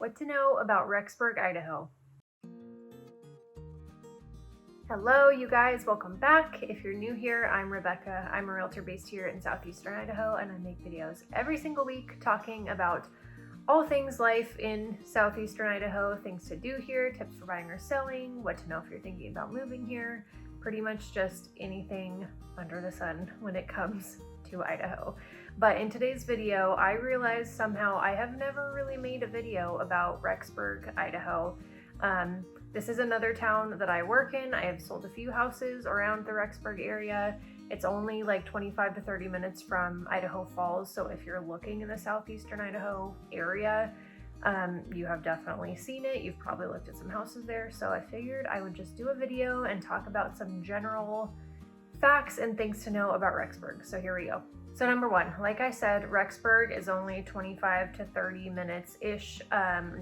What to know about Rexburg, Idaho. Hello, you guys, welcome back. If you're new here, I'm Rebecca. I'm a realtor based here in southeastern Idaho, and I make videos every single week talking about all things life in southeastern Idaho, things to do here, tips for buying or selling, what to know if you're thinking about moving here, pretty much just anything under the sun when it comes to Idaho. But in today's video, I realized somehow I have never really made a video about Rexburg, Idaho. This is another town that I work in. I have sold a few houses around the Rexburg area. It's only like 25 to 30 minutes from Idaho Falls, so if you're looking in the southeastern Idaho area, you have definitely seen it. You've probably looked at some houses there, so I figured I would just do a video and talk about some general facts and things to know about Rexburg. So here we go. So number one, like I said, Rexburg is only 25 to 30 minutes-ish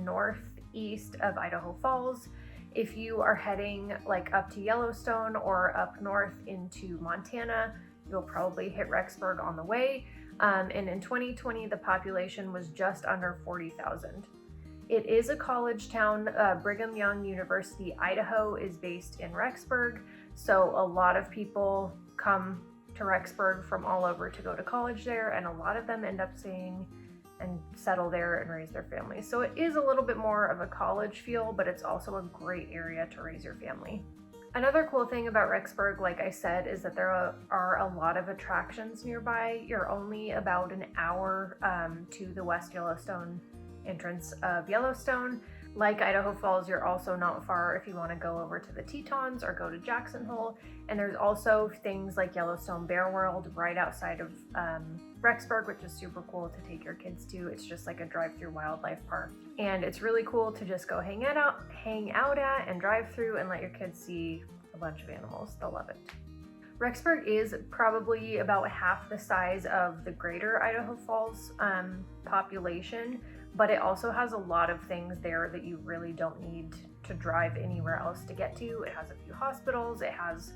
northeast of Idaho Falls. If you are heading like up to Yellowstone or up north into Montana, you'll probably hit Rexburg on the way. And in 2020, the population was just under 40,000. It is a college town. Brigham Young University, Idaho is based in Rexburg. So a lot of people come to Rexburg from all over to go to college there, and a lot of them end up staying and settle there and raise their families. So it is a little bit more of a college feel, but it's also a great area to raise your family. Another cool thing about Rexburg, like I said, is that there are a lot of attractions nearby. You're only about an hour to the West Yellowstone entrance of Yellowstone. Like Idaho Falls, you're also not far if you want to go over to the Tetons or go to Jackson Hole. And there's also things like Yellowstone Bear World right outside of Rexburg, which is super cool to take your kids to. It's just like a drive-through wildlife park. And it's really cool to just go hang out at and drive through and let your kids see a bunch of animals. They'll love it. Rexburg is probably about half the size of the greater Idaho Falls population, but it also has a lot of things there that you really don't need to drive anywhere else to get to. It has a few hospitals, it has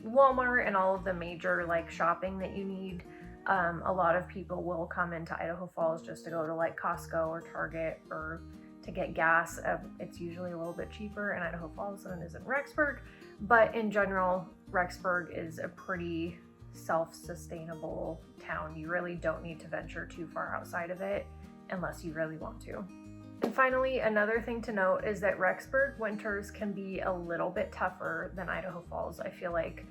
Walmart and all of the major like shopping that you need. A lot of people will come into Idaho Falls just to go to like Costco or Target or to get gas. It's usually a little bit cheaper in Idaho Falls than it is in Rexburg, but in general, Rexburg is a pretty self-sustainable town. You really don't need to venture too far outside of it unless you really want to. And finally, another thing to note is that Rexburg winters can be a little bit tougher than Idaho Falls. I feel like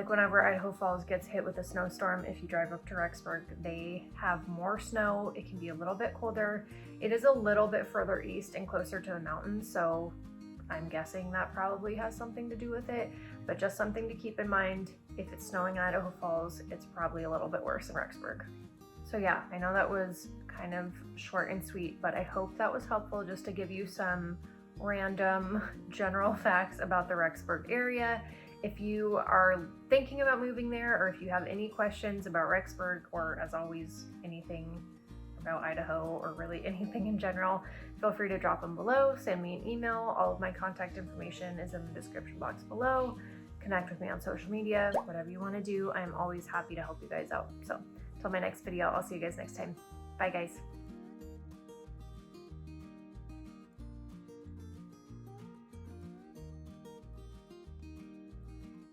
whenever Idaho Falls gets hit with a snowstorm, if you drive up to Rexburg, they have more snow. It can be a little bit colder. It is a little bit further east and closer to the mountains, so I'm guessing that probably has something to do with it, but just something to keep in mind. If it's snowing in Idaho Falls, it's probably a little bit worse in Rexburg. So yeah, I know that was kind of short and sweet, but I hope that was helpful just to give you some random general facts about the Rexburg area. If you are thinking about moving there, or if you have any questions about Rexburg, or as always, anything about Idaho, or really anything in general, feel free to drop them below, send me an email. All of my contact information is in the description box below. Connect with me on social media, whatever you want to do. I'm always happy to help you guys out. So until my next video, I'll see you guys next time. Bye guys.